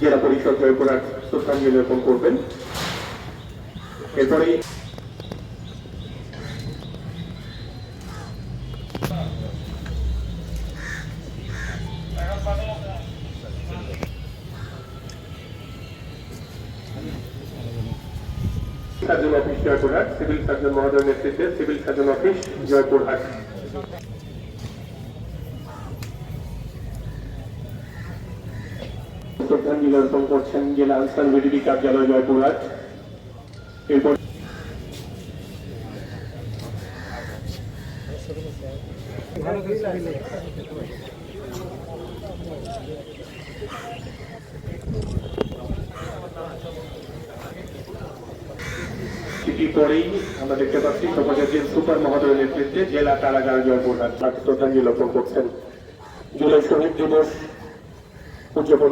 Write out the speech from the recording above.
জেলা পরিষদ জয়পুরহাট শ্রদ্ধাঞ্জলি অর্পণ করবেন। এরপরে surgeon office Joypurhat, civil surgeon মহোদয়ের নেতৃত্বে সিভিল সার্জন অফিস জয়পুরহাট। শ্রদ্ধাঞ্জলি অর্পণ করছেন জেলা আনসার বিডিবি কার্যালয় জয়পুরহাট। এরপর পরেই আমরা দেখতে পাচ্ছি সমাজের সুপার মহোদয়ের নেতৃত্বে জেলা কারাগার জয়পুরহাট শ্রদ্ধাঞ্জলি অর্পণ করছেন। জুলাই শহীদ দিবস উদযাপন